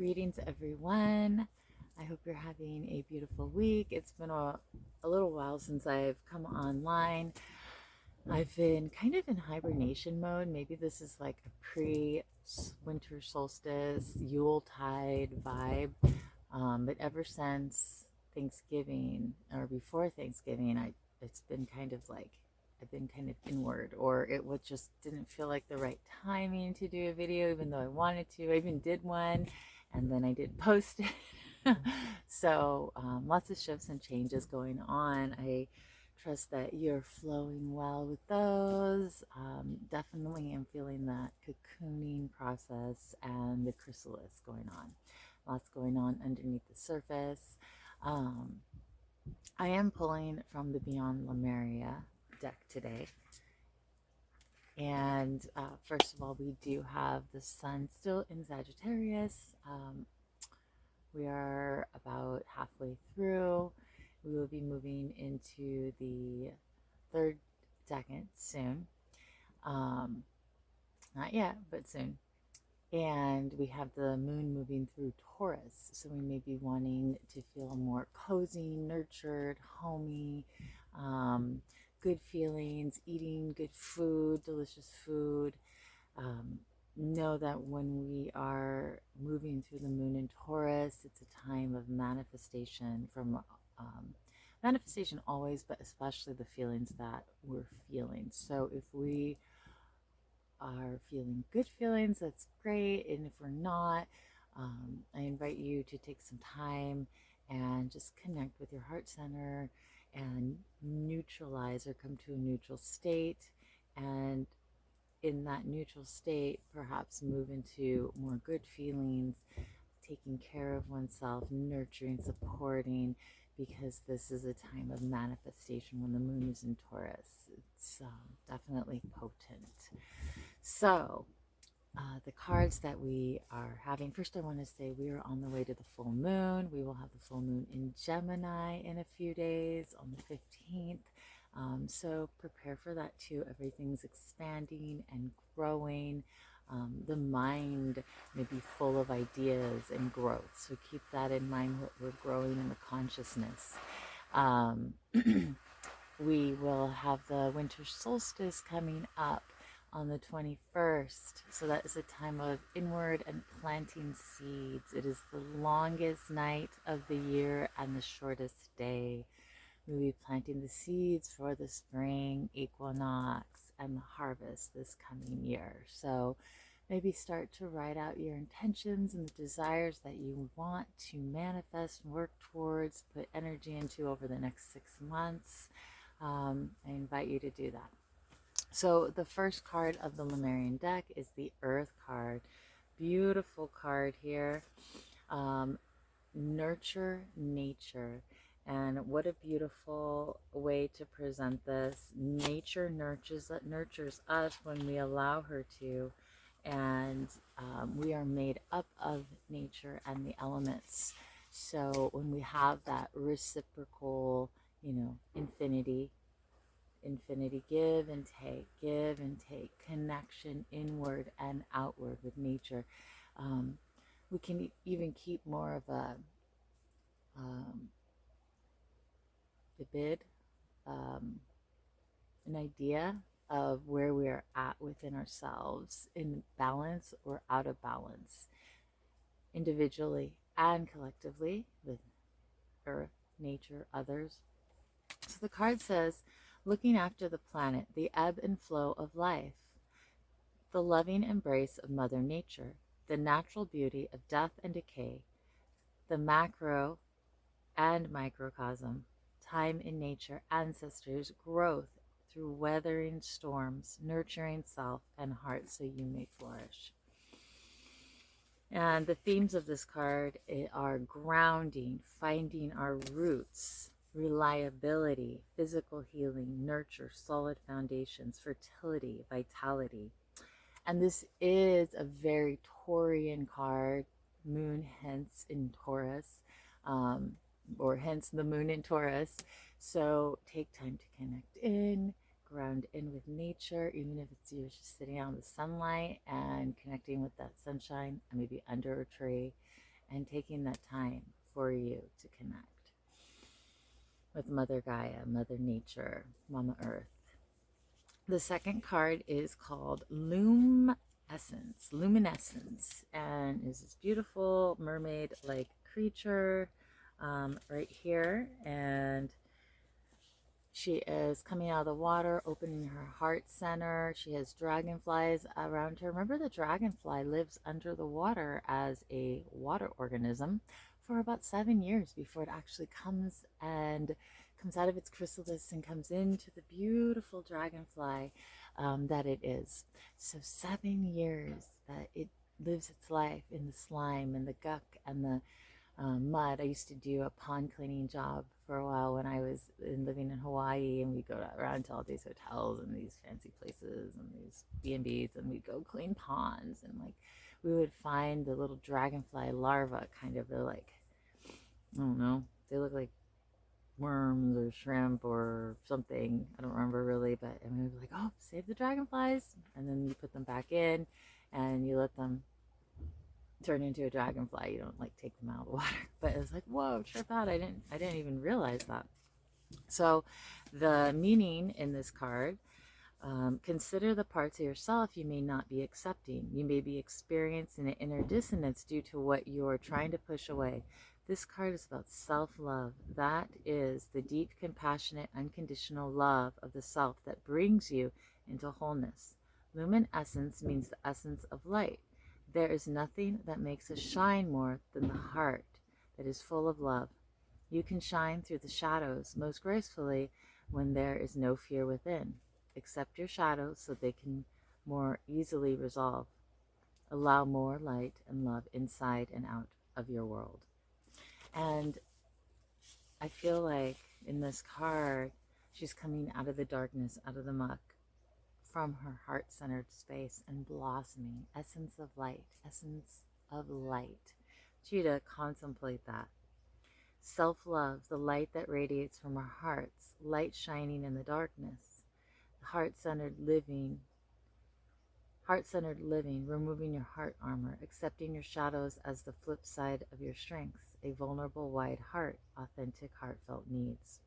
Greetings, everyone. I hope you're having a beautiful week. It's been a little while since I've come online. I've been kind of in hibernation mode. Maybe this is like a pre-winter solstice, Yuletide vibe. But ever since Thanksgiving or before Thanksgiving, it's been kind of like I've been kind of inward, or it was just didn't feel like the right timing to do a video, even though I wanted to. I even did one, and then I did post it. So lots of shifts and changes going on. I trust that you're flowing well with those. Definitely am feeling that cocooning process and the chrysalis going on. Lots going on underneath the surface. Um, I am pulling from the Beyond Lemuria deck today. And first of all, we do have the sun still in Sagittarius. We are about halfway through. We will be moving into the third decan soon. Not yet, but soon. And we have the moon moving through Taurus. So we may be wanting to feel more cozy, nurtured, homey, good feelings, eating good food, delicious food. Know that when we are moving through the moon in Taurus, it's a time of manifestation from manifestation always, but especially the feelings that we're feeling. So if we are feeling good feelings, that's great. And if we're not, I invite you to take some time and just connect with your heart center and neutralize or come to a neutral state. And in that neutral state, perhaps move into more good feelings, taking care of oneself, nurturing, supporting, because this is a time of manifestation when the moon is in Taurus. It's definitely potent. So, the cards that we are having, first I want to say we are on the way to the full moon. We will have the full moon in Gemini in a few days on the 15th. So prepare for that too. Everything's expanding and growing. The mind may be full of ideas and growth. So keep that in mind. We're growing in the consciousness. We will have the winter solstice coming up on the 21st. So that is a time of inward and planting seeds. It is the longest night of the year and the shortest day. We'll be planting the seeds for the spring equinox and the harvest this coming year. So maybe start to write out your intentions and the desires that you want to manifest and work towards, put energy into over the next 6 months. I invite you to do that. So the first card of the Lemurian deck is the Earth card. Beautiful card here. Nurture nature. And what a beautiful way to present this. Nature nurtures us when we allow her to. And we are made up of nature and the elements. So when we have that reciprocal, infinity, give and take, connection inward and outward with nature. We can even keep more of a bid, an idea of where we are at within ourselves, in balance or out of balance, individually and collectively, with earth, nature, others. So the card says, looking after the planet, the ebb and flow of life, the loving embrace of Mother Nature, the natural beauty of death and decay, the macro and microcosm, time in nature, ancestors, growth through weathering storms, nurturing self and heart so you may flourish. And the themes of this card are grounding, finding our roots, reliability, physical healing, nurture, solid foundations, fertility, vitality. And this is a very Taurian card, moon hence in Taurus, or hence the moon in Taurus. So take time to connect in, ground in with nature, even if it's you're just sitting out in the sunlight and connecting with that sunshine, and maybe under a tree, and taking that time for you to connect with Mother Gaia, Mother Nature, Mama Earth. The second card is called Luminescence, and is this beautiful mermaid-like creature right here, and she is coming out of the water, opening her heart center. She has dragonflies around her. Remember, the dragonfly lives under the water as a water organism for about 7 years before it actually comes out of its chrysalis and comes into the beautiful dragonfly that it is. So 7 years that it lives its life in the slime and the guck and the mud. I used to do a pond cleaning job for a while when I was living in Hawaii, and we'd go around to all these hotels and these fancy places and these B&Bs, and we'd go clean ponds, and like we would find the little dragonfly larvae, kind of. They're like, I don't know, they look like worms or shrimp or something. I don't remember really, but and we would be like, oh, save the dragonflies, and then you put them back in and you let them turn into a dragonfly. You don't like take them out of the water. But it was like, whoa, trip out. I didn't even realize that. So the meaning in this card, consider the parts of yourself you may not be accepting. You may be experiencing an inner dissonance due to what you're trying to push away. This card is about self-love. That is the deep, compassionate, unconditional love of the self that brings you into wholeness. Luminescence means the essence of light. There is nothing that makes us shine more than the heart that is full of love. You can shine through the shadows most gracefully when there is no fear within. Accept your shadows so they can more easily resolve. Allow more light and love inside and out of your world. And I feel like in this card, she's coming out of the darkness, out of the muck, from her heart-centered space and blossoming. Essence of light, essence of light. I want you to contemplate that. Self-love, the light that radiates from our hearts, light shining in the darkness. Heart-centered living, removing your heart armor, accepting your shadows as the flip side of your strengths, a vulnerable, wide heart, authentic, heartfelt needs.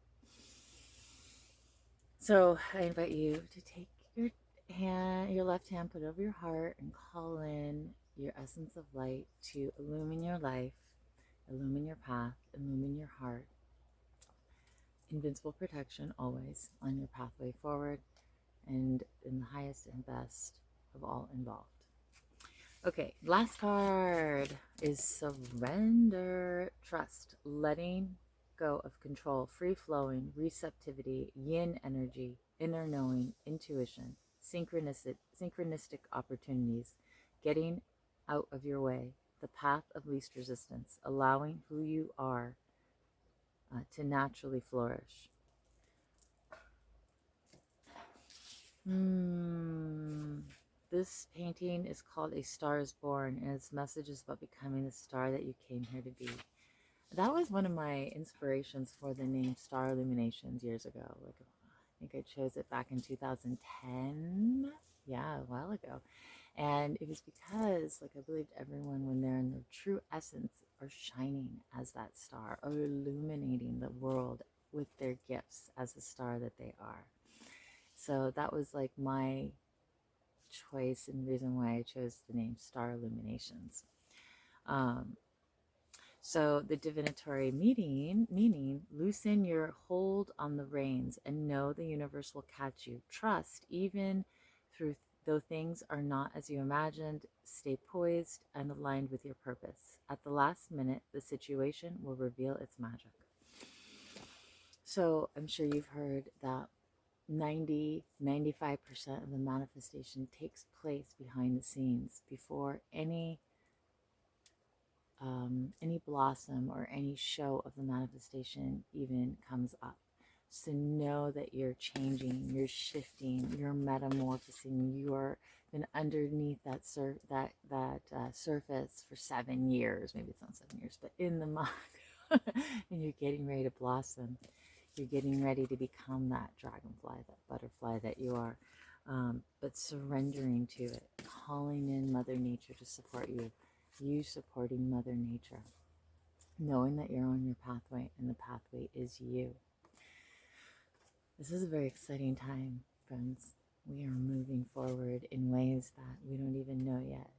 So I invite you to take your left hand, put it over your heart, and call in your essence of light to illumine your life, illumine your path, illumine your heart. Invincible protection always on your pathway forward, and in the highest and best of all involved. Okay, last card is surrender, trust, letting go of control, free-flowing, receptivity, yin energy, inner knowing, intuition, synchronistic opportunities, getting out of your way, the path of least resistance, allowing who you are to naturally flourish. This painting is called A Star is Born, and its message is about becoming the star that you came here to be. That was one of my inspirations for the name Star Illuminations years ago. Like, I think I chose it back in 2010. Yeah, a while ago. And it was because, like, I believed everyone, when they're in their true essence, are shining as that star, or illuminating the world with their gifts as the star that they are. So that was like my choice and reason why I chose the name Star Illuminations. So the divinatory meaning, loosen your hold on the reins and know the universe will catch you. Trust, even though things are not as you imagined, stay poised and aligned with your purpose. At the last minute, the situation will reveal its magic. So I'm sure you've heard that 95% of the manifestation takes place behind the scenes before any blossom or any show of the manifestation even comes up. So know that you're changing, you're shifting, you're metamorphosing. You're been underneath that surface for 7 years. Maybe it's not 7 years, but in the mud, and you're getting ready to blossom. You're getting ready to become that dragonfly, that butterfly that you are, but surrendering to it, calling in Mother Nature to support you, You supporting Mother Nature, knowing that you're on your pathway and the pathway is you. This is a very exciting time, friends. We are moving forward in ways that we don't even know yet,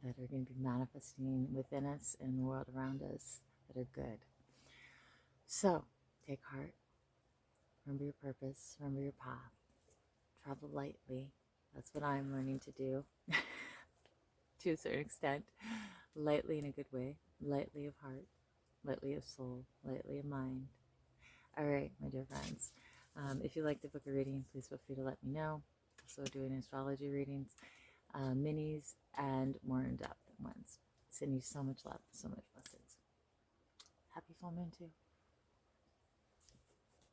that are going to be manifesting within us and the world around us that are good. So, take heart. Remember your purpose. Remember your path. Travel lightly. That's what I'm learning to do to a certain extent. Lightly in a good way. Lightly of heart. Lightly of soul. Lightly of mind. All right, my dear friends. If you'd like to book a reading, please feel free to let me know. Also doing astrology readings, minis, and more in-depth ones. Sending you so much love, so much blessings. Happy full moon too.